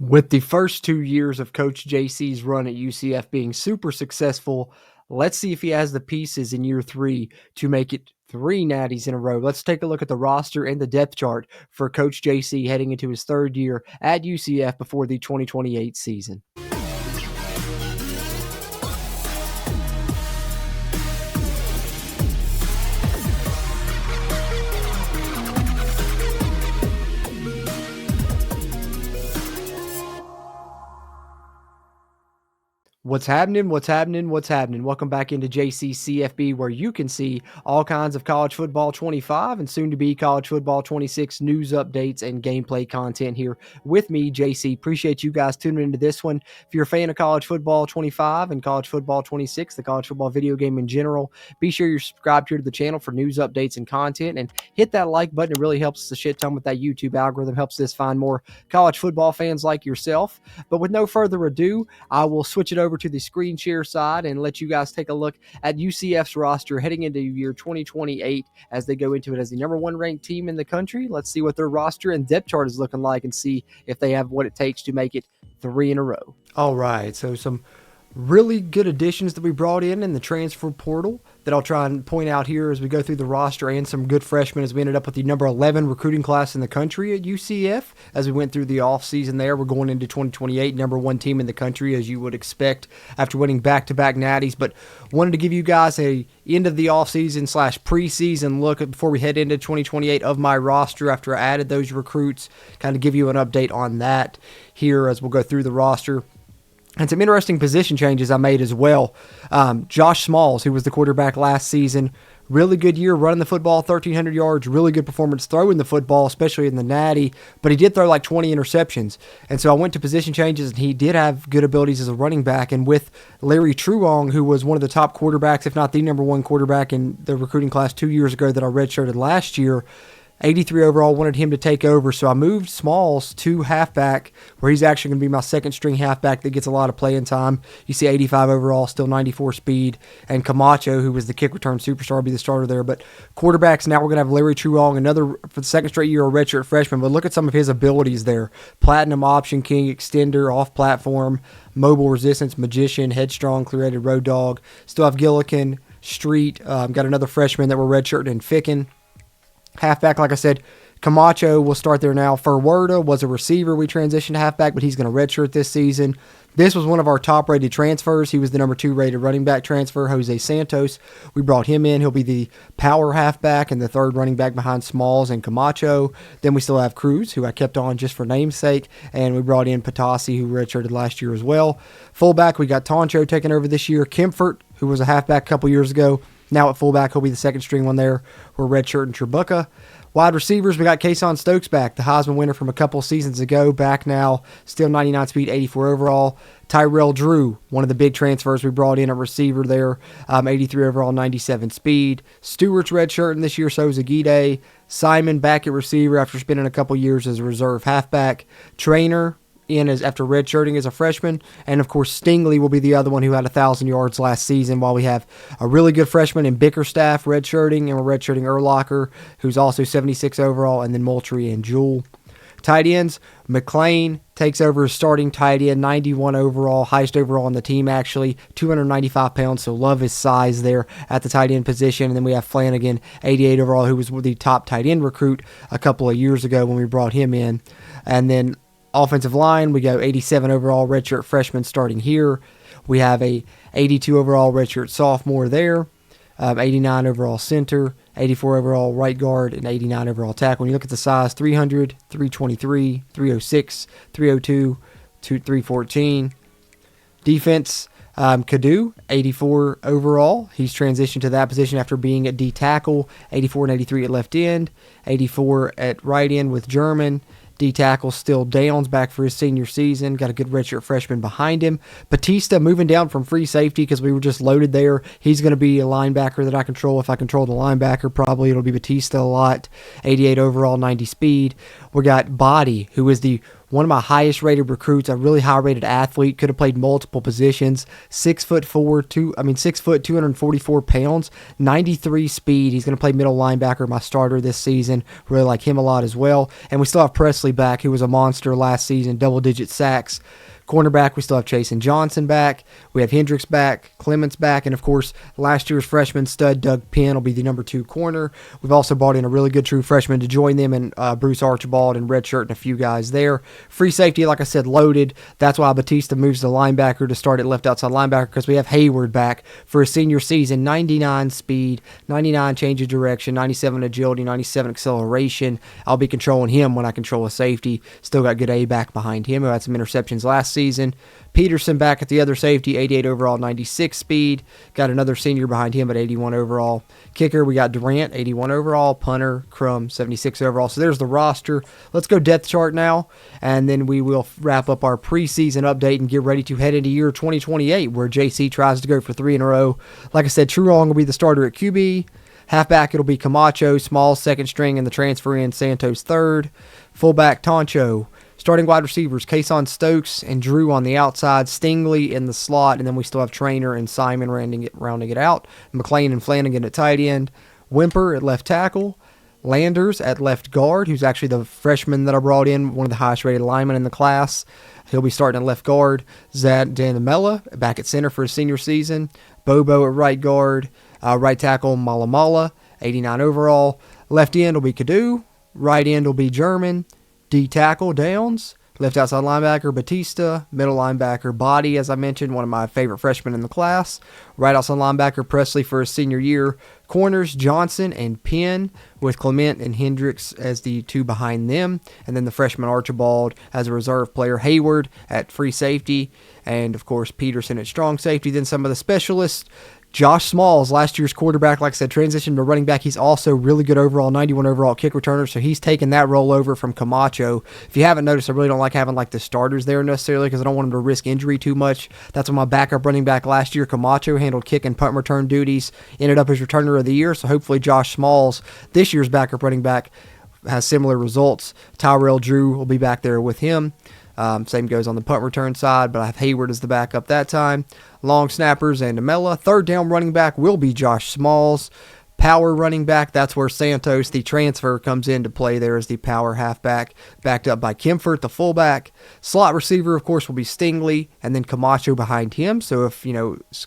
With the first 2 years of Coach JC's run at UCF being super successful, let's see if he has the pieces in year 3 to make it 3 natties in a row. Let's take a look at the roster and the depth chart for Coach JC heading into his 3rd year at UCF before the 2028 season. What's happening? What's happening? What's happening? Welcome back into JC CFB, where you can see all kinds of college football 25 and soon to be college football 26 news updates and gameplay content here with me, JC. Appreciate you guys tuning into this one. If you're a fan of college football 25 and college football 26, the college football video game in general, be sure you're subscribed here to the channel for news updates and content, and hit that like button. It really helps us a shit ton with that YouTube algorithm, helps us find more college football fans like yourself. But with no further ado, I will switch it over to the screen share side and let you guys take a look at UCF's roster heading into year 2028 as they go into it as the number 1 ranked team in the country. Let's see what their roster and depth chart is looking like and see if they have what it takes to make it 3 in a row. All right, so some really good additions that we brought in the transfer portal that I'll try and point out here as we go through the roster, and some good freshmen as we ended up with the number 11 recruiting class in the country at UCF as we went through the offseason there. We're going into 2028, number 1 team in the country, as you would expect after winning back-to-back natties. But wanted to give you guys a end of the offseason / preseason look before we head into 2028 of my roster after I added those recruits, kind of give you an update on that here as we'll go through the roster. And some interesting position changes I made as well. Josh Smalls, who was the quarterback last season, really good year running the football, 1,300 yards, really good performance throwing the football, especially in the natty, but he did throw like 20 interceptions. And so I went to position changes, and he did have good abilities as a running back. And with Larry Truong, who was one of the top quarterbacks, if not the number 1 quarterback in the recruiting class 2 years ago that I redshirted last year, 83 overall, wanted him to take over, so I moved Smalls to halfback, where he's actually going to be my 2nd-string halfback that gets a lot of playing time. You see 85 overall, still 94 speed, and Camacho, who was the kick return superstar, will be the starter there. But quarterbacks, now we're going to have Larry Truong, another, for the 2nd straight year, a redshirt freshman, but look at some of his abilities there. Platinum Option King, Extender, Off-Platform, Mobile Resistance, Magician, Headstrong, Clear-Rated Road Dog. Still have Gillikin, Street, got another freshman that we're redshirting in Ficken. Halfback, like I said, Camacho will start there now. Furwerda was a receiver. We transitioned to halfback, but he's going to redshirt this season. This was one of our top-rated transfers. He was the number 2 rated running back transfer, Jose Santos. We brought him in. He'll be the power halfback and the 3rd running back behind Smalls and Camacho. Then we still have Cruz, who I kept on just for namesake, and we brought in Patasi, who redshirted last year as well. Fullback, we got Toncho taking over this year. Kempfert, who was a halfback a couple years ago. Now at fullback, he'll be the 2nd-string one there. We're redshirting Tribuca. Wide receivers, we got Kason Stokes back, the Heisman winner from a couple seasons ago, back now, still 99 speed, 84 overall. Tyrell Drew, one of the big transfers we brought in, a receiver there, 83 overall, 97 speed. Stewart's redshirting this year, so is Aguide. Simon back at receiver after spending a couple years as a reserve halfback. Trainer in as after redshirting as a freshman, and of course Stingley will be the other one who had 1,000 yards last season, while we have a really good freshman in Bickerstaff redshirting, and we're redshirting Urlacher, who's also 76 overall, and then Moultrie and Jewell. Tight ends, McLean takes over as starting tight end, 91 overall, highest overall on the team actually, 295 pounds, so love his size there at the tight end position. And then we have Flanagan, 88 overall, who was the top tight end recruit a couple of years ago when we brought him in. And then offensive line, we go 87 overall redshirt freshman starting here. We have a 82 overall redshirt sophomore there, 89 overall center, 84 overall right guard, and 89 overall tackle. When you look at the size, 300, 323, 306, 302, 314. Defense, Kadu, 84 overall. He's transitioned to that position after being at D tackle, 84 and 83 at left end, 84 at right end with German. D tackle still Downs back for his senior season. Got a good redshirt freshman behind him. Batista moving down from free safety because we were just loaded there. He's going to be a linebacker that I control. If I control the linebacker, probably it'll be Batista a lot. 88 overall, 90 speed. We got Body, who is the one of my highest rated recruits, a really high rated athlete, could have played multiple positions. 6 foot, 244 pounds, 93 speed. He's going to play middle linebacker, my starter this season. Really like him a lot as well. And we still have Presley back, who was a monster last season, double-digit sacks. Cornerback, we still have Chasen Johnson back. We have Hendricks back, Clements back, and of course, last year's freshman stud Doug Penn will be the number 2 corner. We've also brought in a really good true freshman to join them, and Bruce Archibald and Redshirt and a few guys there. Free safety, like I said, loaded. That's why Batista moves to linebacker to start at left outside linebacker, because we have Hayward back for his senior season. 99 speed, 99 change of direction, 97 agility, 97 acceleration. I'll be controlling him when I control a safety. Still got good A back behind him, who had some interceptions last season. Peterson back at the other safety, 88 overall, 96 speed. Got another senior behind him at 81 overall. Kicker, we got Durant, 81 overall. Punter, Crum, 76 overall. So there's the roster. Let's go depth chart now, and then we will wrap up our preseason update and get ready to head into year 2028, where JC tries to go for 3 in a row. Like I said, Truong will be the starter at QB. Halfback, it'll be Camacho, Small second string, and the transfer in Santos third. Fullback, Toncho. Starting wide receivers, Kason Stokes and Drew on the outside, Stingley in the slot, and then we still have Trainer and Simon rounding it out. McLean and Flanagan at tight end. Wimper at left tackle. Landers at left guard, who's actually the freshman that I brought in, one of the highest rated linemen in the class. He'll be starting at left guard. Zad Danamella back at center for his senior season. Bobo at right guard. Right tackle, Malamala, 89 overall. Left end will be Kadu. Right end will be German. D tackle, Downs. Left outside linebacker, Batista. Middle linebacker, Body, as I mentioned, one of my favorite freshmen in the class. Right outside linebacker, Presley for his senior year. Corners, Johnson and Penn, with Clement and Hendricks as the 2 behind them. And then the freshman Archibald as a reserve player. Hayward at free safety. And, of course, Peterson at strong safety. Then some of the specialists. Josh Smalls, last year's quarterback, like I said, transitioned to running back. He's also really good overall, 91 overall kick returner, so he's taken that role over from Camacho. If you haven't noticed, I really don't like having like the starters there necessarily, because I don't want him to risk injury too much. That's why my backup running back last year, Camacho, handled kick and punt return duties, ended up as returner of the year, so hopefully Josh Smalls, this year's backup running back, has similar results. Tyrell Drew will be back there with him. Same goes on the punt return side, but I have Hayward as the backup that time. Long snappers and Amella. Third down running back will be Josh Smalls. Power running back, that's where Santos, the transfer, comes into play there as the power halfback, backed up by Kemfert, the fullback. Slot receiver, of course, will be Stingley, and then Camacho behind him. So if,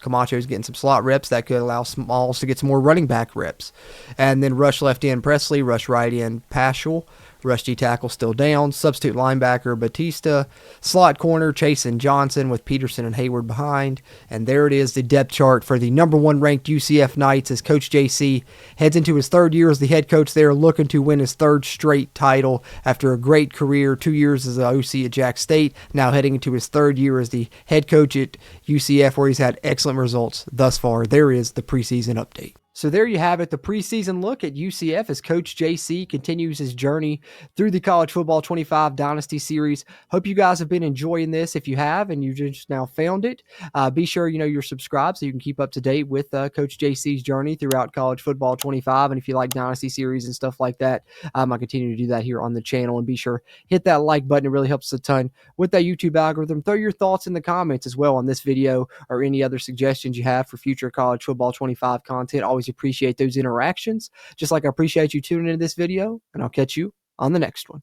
Camacho's getting some slot reps, that could allow Smalls to get some more running back reps. And then rush left end, Presley. Rush right end, Paschal. Rush D tackle still down. Substitute linebacker, Batista. Slot corner, Chasen Johnson with Peterson and Hayward behind. And there it is, the depth chart for the number 1 ranked UCF Knights as Coach JC heads into his 3rd year as the head coach there, looking to win his 3rd straight title after a great career, 2 years as an OC at Jack State, now heading into his 3rd year as the head coach at UCF, where he's had excellent results thus far. There is the preseason update. So there you have it, the preseason look at UCF as Coach JC continues his journey through the College Football 25 Dynasty Series. Hope you guys have been enjoying this. If you have and you just now found it, be sure you're subscribed so you can keep up to date with Coach JC's journey throughout College Football 25. And if you like Dynasty Series and stuff like that, I continue to do that here on the channel. And be sure hit that like button. It really helps a ton with that YouTube algorithm. Throw your thoughts in the comments as well on this video or any other suggestions you have for future College Football 25 content. Always appreciate those interactions, just like I appreciate you tuning into this video, and I'll catch you on the next one.